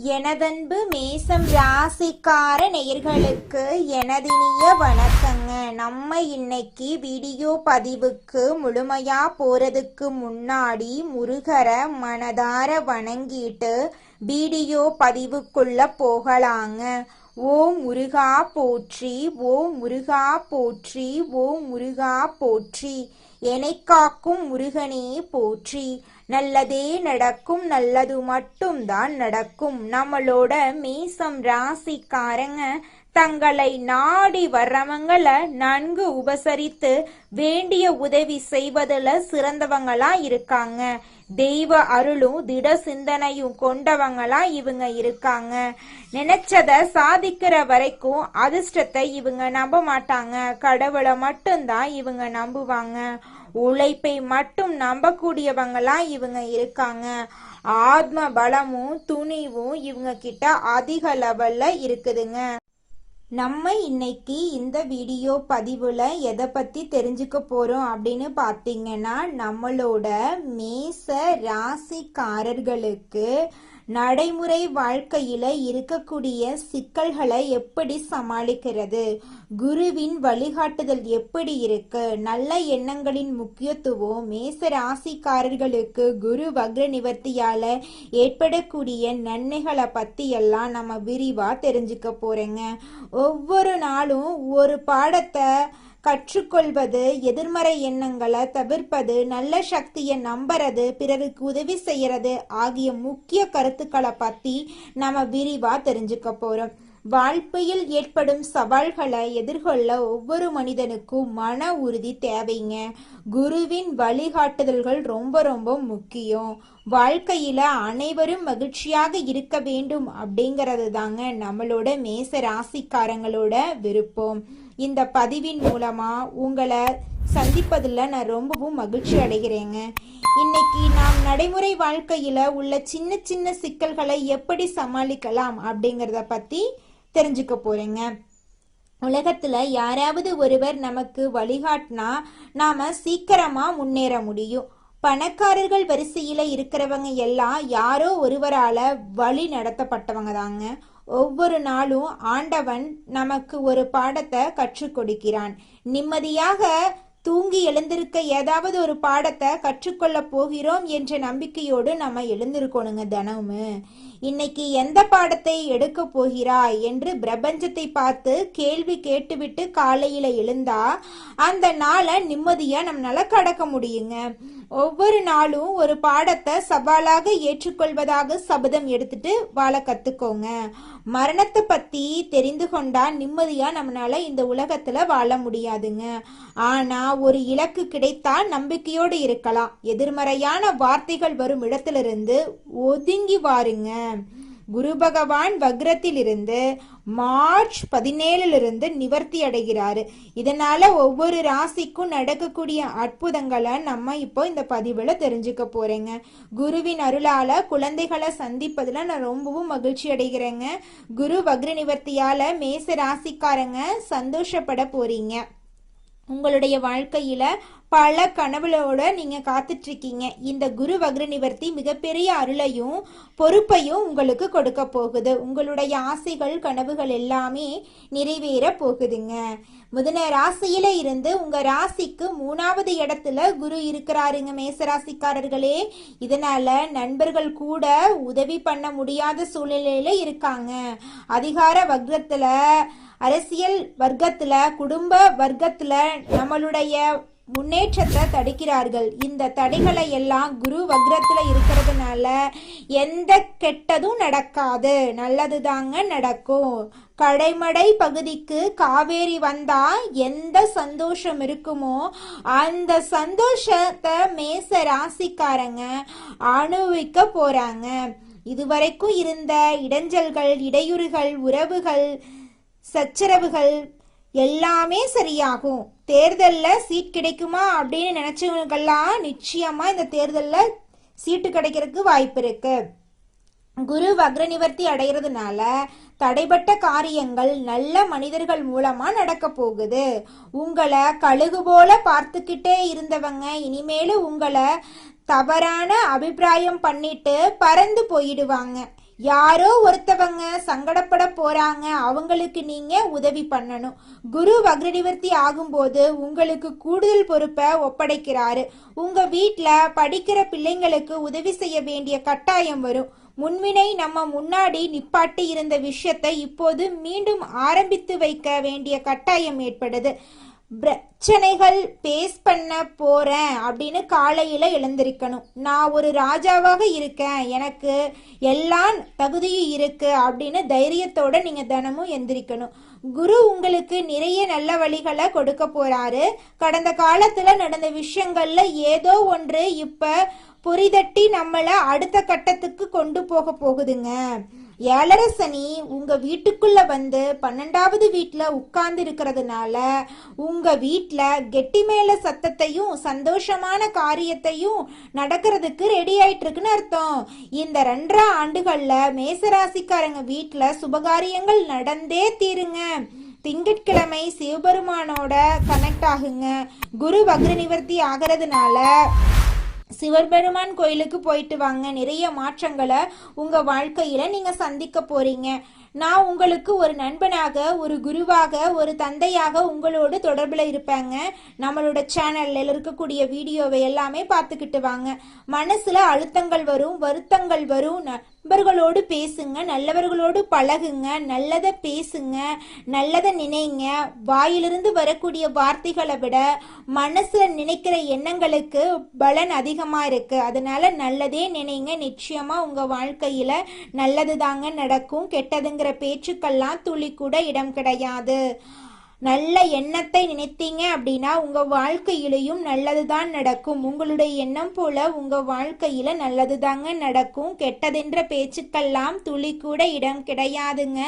எனதன்பு மேசம் ராசிக்கார நேயர்களுக்கு எனதினிய வணக்கங்க. நம்ம இன்னைக்கு வீடியோ பதிவுக்கு முழுமையா போறதுக்கு முன்னாடி முருகரை மனதார வணங்கிட்டு வீடியோ பதிவுக்குள்ள போகலாங்க. ஓம் முருகா போற்றி, ஓம் முருகா போற்றி, ஓம் முருகா போற்றி. என்னை காக்கும் முருகனே போற்றி. நல்லதே நடக்கும், நல்லது மட்டும்தான் நடக்கும். நம்மளோட மேசம் ராசிக்காரங்க தங்களை நாடி வர்றவங்களை நன்கு உபசரித்து வேண்டிய உதவி செய்வதில் சிறந்தவங்களா இருக்காங்க. தெய்வ அருளும் திட சிந்தனையும் கொண்டவங்களா இவங்க இருக்காங்க. நினைச்சத சாதிக்கிற வரைக்கும் அதிர்ஷ்டத்தை இவங்க நம்ப மாட்டாங்க. கடவுளை மட்டும்தான் இவங்க நம்புவாங்க. உழைப்பை மட்டும் நம்பக்கூடியவங்களா இவங்க இருக்காங்க. ஆத்ம பலமும் துணிவும் இவங்க கிட்ட அதிக லெவல்ல இருக்குதுங்க. நம்ம இன்னைக்கு இந்த வீடியோ பதிவுல எதை பத்தி தெரிஞ்சுக்க போறோம் அப்படின்னு பார்த்தீங்கன்னா, நம்மளோட மேச ராசிக்காரர்களுக்கு நடைமுறை வாழ்க்கையில இருக்கக்கூடிய சிக்கல்களை எப்படி சமாளிக்கிறது, குருவின் வழிகாட்டுதல் எப்படி இருக்கு, நல்ல எண்ணங்களின் முக்கியத்துவம், மேச ராசிக்காரர்களுக்கு குரு வக்ர நிவர்த்தியால ஏற்படக்கூடிய நன்மைகளை பத்தி எல்லாம் நம்ம விரிவா தெரிஞ்சுக்க போறேங்க. ஒவ்வொரு நாளும் ஒரு பாடத்தை கற்றுக்கொள்வது, எதிர்மறை எண்ணங்களை தவிர்ப்பது, நல்ல சக்தியை நம்புறது, பிறருக்கு உதவி செய்யறது ஆகிய முக்கிய கருத்துக்களை பத்தி நம்ம விரிவா தெரிஞ்சுக்க போறோம். வாழ்க்கையில் ஏற்படும் சவால்களை எதிர்கொள்ள ஒவ்வொரு மனிதனுக்கும் மன உறுதி தேவைங்க. குருவின் வழிகாட்டுதல்கள் ரொம்ப ரொம்ப முக்கியம். வாழ்க்கையில அனைவரும் மகிழ்ச்சியாக இருக்க வேண்டும் அப்படிங்கிறது தாங்க நம்மளோட மேச ராசிக்காரங்களோட விருப்பம். இந்த பதிவின் மூலமா உங்களை சந்திப்பதில் நான் ரொம்பவும் மகிழ்ச்சி அடைகிறேங்க. இன்னைக்கு நாம் நடைமுறை வாழ்க்கையில உள்ள சின்ன சின்ன சிக்கல்களை எப்படி சமாளிக்கலாம் அப்படிங்கிறத பத்தி தெரிஞ்சுக்க போறேங்க. உலகத்துல யாராவது ஒருவர் நமக்கு வழிகாட்டினா நாம சீக்கிரமா முன்னேற முடியும். பணக்காரர்கள் வரிசையில இருக்கிறவங்க எல்லாம் யாரோ ஒருவரால வழி நடத்தப்பட்டவங்க தாங்க. ஒவ்வொரு நாளும் ஆண்டவன் நமக்கு ஒரு பாடத்தை கற்றுக் கொடுக்கிறான். நிம்மதியாக தூங்கி எழுந்திருக்க ஏதாவது ஒரு பாடத்தை கற்றுக்கொள்ள போகிறோம் என்ற நம்பிக்கையோடு நம்ம எழுந்திருக்கணுங்க. தினமும் இன்னைக்கு எந்த பாடத்தை எடுக்க போகிறாய் என்று பிரபஞ்சத்தை பார்த்து கேள்வி கேட்டுவிட்டு காலையில எழுந்தா அந்த நாளை நிம்மதியா நம்மளால கடக்க முடியுங்க. ஒவ்வொரு நாளும் ஒரு பாடத்தை சவாலாக ஏற்றுக்கொள்வதாக சபதம் எடுத்துட்டு வாழ கத்துக்கோங்க. மரணத்தை பத்தி தெரிந்து கொண்டா நிம்மதியா நம்மளால இந்த உலகத்துல வாழ முடியாதுங்க. ஆனா ஒரு இலக்கு கிடைத்தா நம்பிக்கையோடு இருக்கலாம். எதிர்மறையான வார்த்தைகள் வரும் இடத்திலிருந்து ஒதுங்கி வாருங்க. குரு பகவான் வக்ரத்தில் இருந்து மார்ச் 17 நிவர்த்தி அடைகிறாரு. இதனால ஒவ்வொரு ராசிக்கும் நடக்கக்கூடிய அற்புதங்களை நம்ம இப்போ இந்த பதிவுல தெரிஞ்சுக்க போறேங்க. குருவின் அருளால குழந்தைகளை சந்திப்பதுல நான் ரொம்பவும் மகிழ்ச்சி அடைகிறேங்க. குரு வக்ர நிவர்த்தியால மேச ராசிக்காரங்க சந்தோஷப்பட போறீங்க. உங்களுடைய வாழ்க்கையில பல கனவுகளோட நீங்க காத்துட்டு இருக்கீங்க. இந்த குரு வக்ர நிவர்த்தி மிகப்பெரிய அருளையும் பொறுப்பையும் உங்களுக்கு கொடுக்க போகுது. உங்களுடைய ஆசைகள் கனவுகள் எல்லாமே நிறைவேற போகுதுங்க. முதன ராசியில இருந்து உங்க ராசிக்கு 3வது இடத்துல குரு இருக்கிறாருங்க மேசராசிக்காரர்களே. இதனால நண்பர்கள் கூட உதவி பண்ண முடியாத சூழ்நிலையில இருக்காங்க. அதிகார வர்க்கத்துல, அரசியல் வர்க்கத்துல, குடும்ப வர்க்கத்துல நம்மளுடைய முன்னேற்றத்தை தடுக்கிறார்கள். இந்த தடைகளை எல்லாம் குரு வக்ரத்துல இருக்கிறதுனால எந்த கெட்டதும் நடக்காது, நல்லதுதாங்க நடக்கும். கடைமடை பகுதிக்கு காவேரி வந்தா எந்த சந்தோஷம் இருக்குமோ அந்த சந்தோஷத்தை மேச ராசிக்காரங்க அனுபவிக்க போறாங்க. இதுவரைக்கும் இருந்த இடைஞ்சல்கள், இடையூறுகள், உறவுகள், சச்சரவுகள் எல்லாமே சரியாகும். தேர்தல்ல சீட் கிடைக்குமா அப்படின்னு நினைச்சவங்களுக்கெல்லாம் நிச்சயமா இந்த தேர்தல்ல சீட்டு கிடைக்கிறதுக்கு வாய்ப்பு இருக்கு. குரு வக்ர நிவர்த்தி அடைகிறதுனால தடைபட்ட காரியங்கள் நல்ல மனிதர்கள் மூலமா நடக்க போகுது. உங்களை கழுகு போல பார்த்துக்கிட்டே இருந்தவங்க இனிமேலும் உங்களை தவறான அபிப்பிராயம் பண்ணிட்டு பறந்து போயிடுவாங்க. யாரோ ஒருத்தவங்க சங்கடப்பட போறாங்க, அவங்களுக்கு நீங்க உதவி பண்ணணும். குரு வக்ரநிவர்த்தி ஆகும்போது உங்களுக்கு கூடுதல் பொறுப்பை ஒப்படைக்கிறாரு. உங்க வீட்ல படிக்கிற பிள்ளைங்களுக்கு உதவி செய்ய வேண்டிய கட்டாயம் வரும். முன்வினை நம்ம முன்னாடி நிப்பாட்டி இருந்த விஷயத்தை இப்போது மீண்டும் ஆரம்பித்து வைக்க வேண்டிய கட்டாயம் ஏற்படுது. பிரச்சனைகள் பேஸ் பண்ண போறேன் அப்படின்னு காலையில எழுந்திருக்கணும். நான் ஒரு ராஜாவாக இருக்கேன், எனக்கு எல்லாம் தகுதியும் இருக்கு அப்படின்னு தைரியத்தோட நீங்க தினமும் எந்திரிக்கணும். குரு உங்களுக்கு நிறைய நல்ல வழிகளை கொடுக்க போறாரு. கடந்த காலத்துல நடந்த விஷயங்கள்ல ஏதோ ஒன்று இப்ப புரிதட்டி நம்மள அடுத்த கட்டத்துக்கு கொண்டு போக போகுதுங்க. ஏழரை சனி உங்க வீட்டுக்குள்ள வந்து 12வது வீட்டுல உட்கார்ந்து இருக்கிறதுனால உங்க வீட்டுல கெட்டி மேல சத்தத்தையும் சந்தோஷமான காரியத்தையும் நடக்கிறதுக்கு ரெடி ஆயிட்டு இருக்குன்னு அர்த்தம். இந்த 2.5 ஆண்டுகள்ல மேசராசிக்காரங்க வீட்டுல சுபகாரியங்கள் நடந்தே தீருங்க. திங்கட்கிழமை சிவபெருமானோட கனெக்ட் ஆகுங்க. குரு வக்ர நிவர்த்தி ஆகிறதுனால சிவபெருமான் கோயிலுக்கு போயிட்டு வாங்க. நிறைய மாற்றங்களை உங்க வாழ்க்கையில நீங்க சந்திக்க போறீங்க. நான் உங்களுக்கு ஒரு நண்பனாக, ஒரு குருவாக, ஒரு தந்தையாக உங்களோடு தொடர்பில் இருப்பேங்க. நம்மளோட சேனல்ல இருக்கக்கூடிய வீடியோவை எல்லாமே பார்த்துக்கிட்டு வாங்க. மனசுல அழுத்தங்கள் வரும், வருத்தங்கள் வரும். நண்பர்களோடு பேசுங்க, நல்லவர்களோடு பழகுங்க, நல்லதை பேசுங்க, நல்லதை நினைங்க. வாயிலிருந்து வரக்கூடிய வார்த்தைகளை விட மனசுல நினைக்கிற எண்ணங்களுக்கு பலன் அதிகமா இருக்கு. அதனால நல்லதே நினைங்க. நிச்சயமா உங்க வாழ்க்கையில நல்லது தாங்க நடக்கும். கெட்டதுங்கிற பேச்சுக்கெல்லாம் துளி கூட இடம் கிடையாது. நல்ல எண்ணத்தை நினைத்தீங்க அப்படின்னா உங்க வாழ்க்கையிலையும் நல்லதுதான் நடக்கும். உங்களுடைய எண்ணம் போல உங்க வாழ்க்கையில நல்லதுதாங்க நடக்கும். கெட்டதென்ற பேச்சுக்கெல்லாம் துளி கூட இடம் கிடையாதுங்க.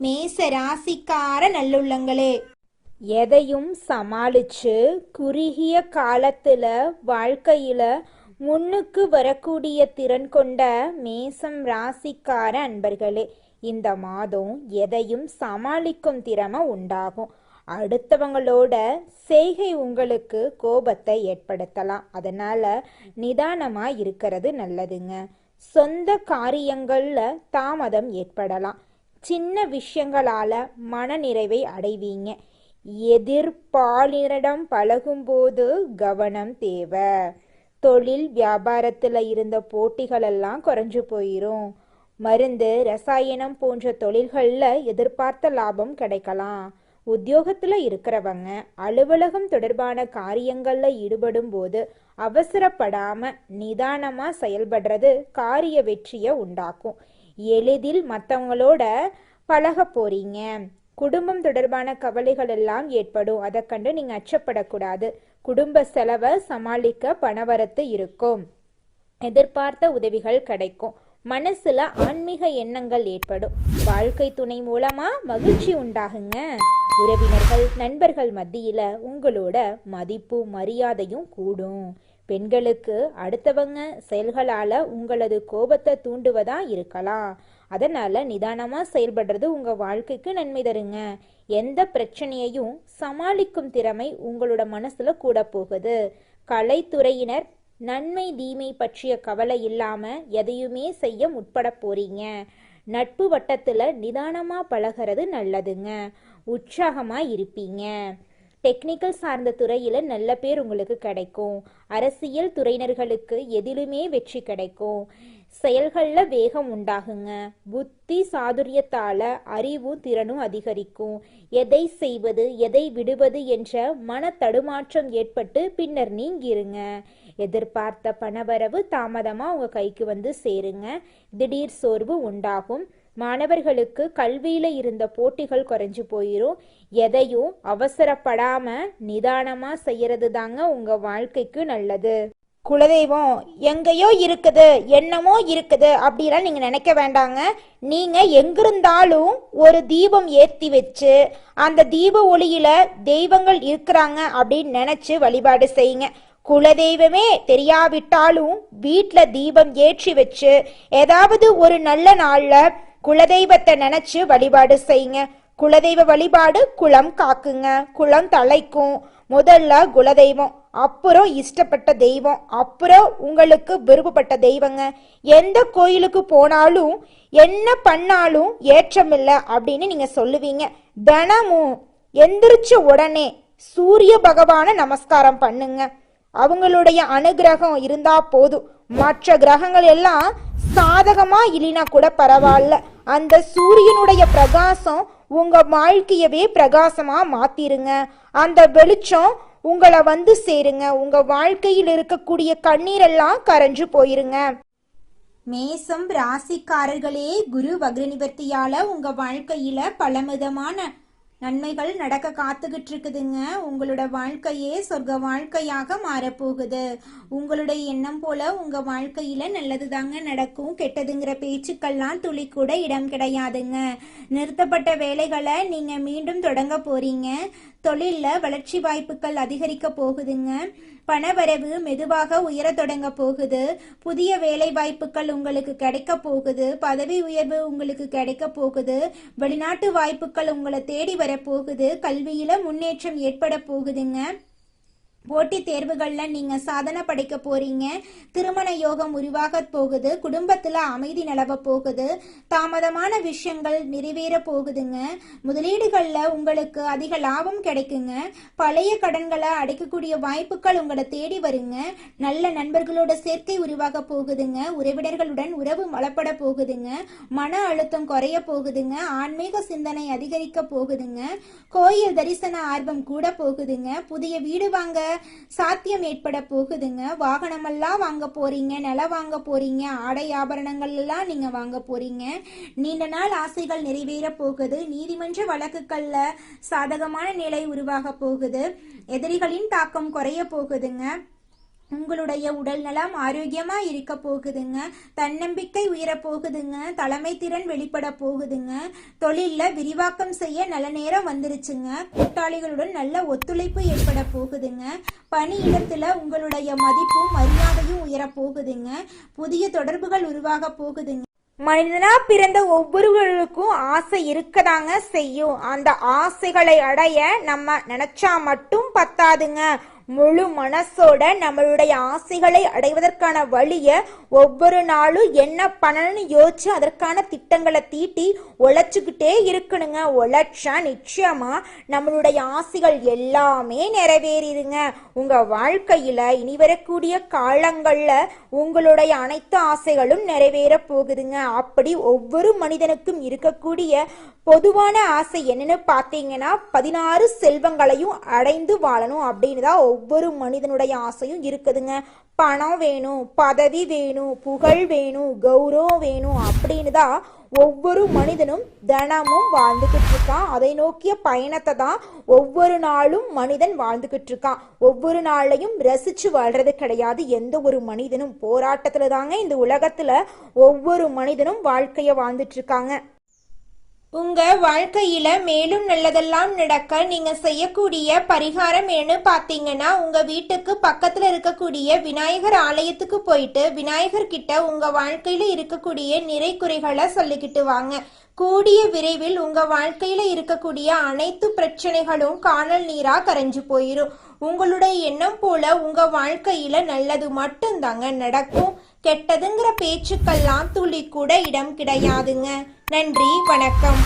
மேச ராசிக்கார நல்லுள்ளங்களே, எதையும் சமாளிச்சு குறுகிய காலத்துல வாழ்க்கையில முன்னுக்கு வரக்கூடிய திறன் கொண்ட மேசம் ராசிக்கார அன்பர்களே, இந்த மாதம் எதையும் சமாளிக்கும் திறமை உண்டாகும். அடுத்தவங்களோட செய்கை உங்களுக்கு கோபத்தை ஏற்படுத்தலாம். அதனால நிதானமா இருக்கிறது நல்லதுங்க. சொந்த காரியங்கள்ல தாமதம் ஏற்படலாம். சின்ன விஷயங்களால மனநிறைவை அடைவீங்க. எதிர்பாலினரிடம் பழகும்போது கவனம் தேவை. தொழில் வியாபாரத்துல இருந்த போட்டிகள் எல்லாம் குறைஞ்சு போயிரும். மருந்து, ரசாயனம் போன்ற தொழில்கள்ல எதிர்பார்த்த லாபம் கிடைக்கலாம். உத்தியோகத்துல இருக்கிறவங்க அலுவலகம் தொடர்பான காரியங்கள்ல ஈடுபடும் போது அவசரப்படாம நிதானமா செயல்படுறது காரிய வெற்றியை உண்டாக்கும். எளிதில் மற்றவங்களோட பழக போறீங்க. குடும்பம் தொடர்பான கவலைகள் எல்லாம் ஏற்படும். அதை கண்டு நீங்க அச்சப்படக்கூடாது. குடும்ப செலவை சமாளிக்க பணவரத்து இருக்கும். எதிர்பார்த்த உதவிகள் கிடைக்கும். மனசுல ஆன்மீக எண்ணங்கள் ஏற்படும். வாழ்க்கை துணை மூலமா மகிழ்ச்சி உண்டாகுங்க. உறவினர்கள், நண்பர்கள் மத்தியில உங்களோட மதிப்பு மரியாதையும் கூடும். பெண்களுக்கு அடுத்தவங்க செயல்களால உங்களது கோபத்தை தூண்டுவதா இருக்கலாம். அதனால நிதானமா செயல்படுறது உங்க வாழ்க்கைக்கு நன்மை தருங்க. எந்த பிரச்சனையையும் சமாளிக்கும் திறமை உங்களோட மனசுல கூட போகுது. கலைத்துறையினர் நன்மை தீமை பற்றிய கவலை இல்லாம எதையுமே செய்ய முற்பட போறீங்க. நட்பு வட்டத்துல நிதானமா பழகிறது நல்லதுங்க. உற்சாகமா இருப்பீங்க. டெக்னிக்கல் சார்ந்த துறையில நல்ல பேர் உங்களுக்கு கிடைக்கும். அரசியல் துறையினர்களுக்கு எதிலுமே வெற்றி கிடைக்கும். செயல்கள்ல வேகம் உண்டாகுங்க. புத்தி சாதுரியத்தால அறிவும் திறனும் அதிகரிக்கும். எதை செய்வது எதை விடுவது என்ற மன தடுமாற்றம் ஏற்பட்டு பின்னர் நீங்கிருங்க. எதிர்பார்த்த பணவரவு தாமதமா உங்க கைக்கு வந்து சேருங்க. திடீர் சோர்வு உண்டாகும். மாணவர்களுக்கு கல்வியில இருந்த போட்டிகள் குறைஞ்சு போயிரும். எதையும் அவசரப்படாம நிதானமா செய்யறது தாங்க உங்க வாழ்க்கைக்கு நல்லது. குலதெய்வம் எங்கேயோ இருக்குது, என்னமோ இருக்குது அப்படிலாம் நீங்க நினைக்க வேண்டாங்க. நீங்க எங்கிருந்தாலும் ஒரு தீபம் ஏற்றி வச்சு அந்த தீப ஒளியில தெய்வங்கள் இருக்கிறாங்க அப்படின்னு நினைச்சு வழிபாடு செய்யுங்க. குலதெய்வமே தெரியாவிட்டாலும் வீட்டுல தீபம் ஏற்றி வச்சு ஏதாவது ஒரு நல்ல நாள்ல குலதெய்வத்தை நினைச்சு வழிபாடு செய்யுங்க. குலதெய்வ வழிபாடு குலம் காக்குங்க, குலம் தலைக்கும். முதல்ல குலதெய்வம், அப்புறம் இஷ்டப்பட்ட தெய்வம், அப்புறம் உங்களுக்கு விருப்பப்பட்ட தெய்வங்க. எந்த கோயிலுக்கு போனாலும் என்ன பண்ணாலும் ஏற்றமில்லை அப்படின்னு நீங்க சொல்லுவீங்க. தினமும் எந்திரிச்ச உடனே சூரிய பகவானை நமஸ்காரம் பண்ணுங்க. அவங்களுடைய அனுகிரகம் இருந்தா போதும். மற்ற கிரகங்கள் எல்லாம் சாதகமா இல்லைனா கூட பரவாயில்ல, அந்த சூரியனுடைய பிரகாசம் உங்க வாழ்க்கையவே பிரகாசமா மாத்திருங்க. அந்த வெளிச்சம் உங்களை வந்து சேருங்க. உங்க வாழ்க்கையில் இருக்கக்கூடிய கண்ணீரெல்லாம் கரைஞ்சு போயிருங்க. மேசம் ராசிக்காரர்களே, குரு வக்ர நிவர்த்தியால உங்க வாழ்க்கையில பலவிதமான நன்மைகள் நடக்க காத்துக்கிட்டு இருக்குதுங்க. உங்களோட வாழ்க்கையே சொர்க்க வாழ்க்கையாக மாறப்போகுது. உங்களுடைய எண்ணம் போல உங்க வாழ்க்கையில நல்லது தாங்க நடக்கும். கெட்டதுங்கிற பேச்சுக்கள்லாம் துளி கூட இடம் கிடையாதுங்க. நிறுத்தப்பட்ட வேலைகளை நீங்க மீண்டும் தொடங்க போறீங்க. தொழில்ல வளர்ச்சி வாய்ப்புகள் அதிகரிக்க போகுதுங்க. பணவரவு மெதுவாக உயர தொடங்க போகுது. புதிய வேலை வாய்ப்புகள் உங்களுக்கு கிடைக்க போகுது. பதவி உயர்வு உங்களுக்கு கிடைக்க போகுது. வெளிநாட்டு வாய்ப்புகள் உங்களை தேடி வரப்போகுது. கல்வியில முன்னேற்றம் ஏற்பட போகுதுங்க. போட்டித் தேர்வுகள்ல நீங்க சாதனை படைக்க போறீங்க. திருமண யோகம் உருவாக போகுது. குடும்பத்துல அமைதி நிலவ போகுது. தாமதமான விஷயங்கள் நிறைவேற போகுதுங்க. முதலீடுகள்ல உங்களுக்கு அதிக லாபம் கிடைக்குங்க. பழைய கடன்களை அடைக்கக்கூடிய வாய்ப்புகள் உங்களை தேடி வருங்க. நல்ல நண்பர்களோட சேர்க்கை உருவாக போகுதுங்க. உறவினர்களுடன் உறவு வளப்பட போகுதுங்க. மன அழுத்தம் குறைய போகுதுங்க. ஆன்மீக சிந்தனை அதிகரிக்க போகுதுங்க. கோயில் தரிசன ஆர்வம் கூட போகுதுங்க. புதிய வீடு வாங்க சாத்தியம் ஏற்பட போகுதுங்க. வாகனமெல்லாம் வாங்க போறீங்க. நிலம் வாங்க போறீங்க. ஆடை ஆபரணங்கள் எல்லாம் நீங்க வாங்க போறீங்க. நீண்ட நாள் ஆசைகள் நிறைவேற போகுது. நீதிமன்ற வழக்குகள்ல சாதகமான நிலை உருவாக போகுது. எதிரிகளின் தாக்கம் குறைய போகுதுங்க. உங்களுடைய உடல் நலம் ஆரோக்கியமா இருக்க போகுதுங்க. தன்னம்பிக்கை உயர போகுதுங்க. தலைமை திறன் வெளிப்பட போகுதுங்க. தொழில்ல விரிவாக்கம் செய்ய நல்ல நேரம் வந்துருச்சுங்க. கூட்டாளிகளுடன் நல்ல ஒத்துழைப்பு ஏற்பட போகுதுங்க. பணியிடத்துல உங்களுடைய மதிப்பும் மரியாதையும் உயர போகுதுங்க. புதிய தொடர்புகள் உருவாக போகுதுங்க. மனிதனா பிறந்த ஒவ்வொருவருக்கும் ஆசை இருக்கதாங்க செய்யும். அந்த ஆசைகளை அடைய நம்ம நினைச்சா மட்டும் பத்தாதுங்க. முழு மனசோட நம்மளுடைய ஆசைகளை அடைவதற்கான வழியை ஒவ்வொரு நாளும் என்ன பண்ணணும்னு யோசிச்சு அதற்கான திட்டங்களை தீட்டி உழைச்சுக்கிட்டே இருக்கணுங்க. உழைச்சா நிச்சயமா நம்மளுடைய ஆசைகள் எல்லாமே நிறைவேறிடுங்க. உங்க வாழ்க்கையில இனி வரக்கூடிய காலங்கள்ல உங்களுடைய அனைத்து ஆசைகளும் நிறைவேற போகுதுங்க. அப்படி ஒவ்வொரு மனிதனுக்கும் இருக்கக்கூடிய பொதுவான ஆசை என்னன்னு பார்த்தீங்கன்னா 16 செல்வங்களையும் அடைந்து வாழணும் அப்படின்னு தான் ஒவ்வொரு மனிதனுடைய ஆசையும் இருக்குதுங்க. பணம் வேணும், பதவி வேணும், புகழ் வேணும், கௌரவம் வேணும் அப்படின்னு தான் ஒவ்வொரு மனிதனும் தினமும் வாழ்ந்துகிட்டு இருக்கான். அதை நோக்கிய பயணத்தை தான் ஒவ்வொரு நாளும் மனிதன் வாழ்ந்துகிட்டு இருக்கான். ஒவ்வொரு நாளையும் ரசிச்சு வாழ்றது கிடையாது. எந்த ஒரு மனிதனும் போராட்டத்துல தாங்க இந்த உலகத்துல ஒவ்வொரு மனிதனும் வாழ்க்கைய வாழ்ந்துட்டு இருக்காங்க. உங்க வாழ்க்கையில மேலும் நல்லதெல்லாம் நடக்க நீங்க செய்யக்கூடிய பரிகாரம் என்ன பாத்தீங்கன்னா, உங்க வீட்டுக்கு பக்கத்துல இருக்கக்கூடிய விநாயகர் ஆலயத்துக்கு போயிட்டு விநாயகர் கிட்ட உங்க வாழ்க்கையில இருக்கக்கூடிய நிறை குறைகளை சொல்லிக்கிட்டு வாங்க. கூடிய விரைவில் உங்க வாழ்க்கையில இருக்கக்கூடிய அனைத்து பிரச்சனைகளும் காணல் நீரா கரைஞ்சு போயிரும். உங்களுடைய எண்ணம் போல உங்க வாழ்க்கையில நல்லது மட்டும்தாங்க நடக்கும். கெட்டதுங்கிற பேச்சுக்கெல்லாம் துளி கூட இடம் கிடையாதுங்க. நன்றி, வணக்கம்.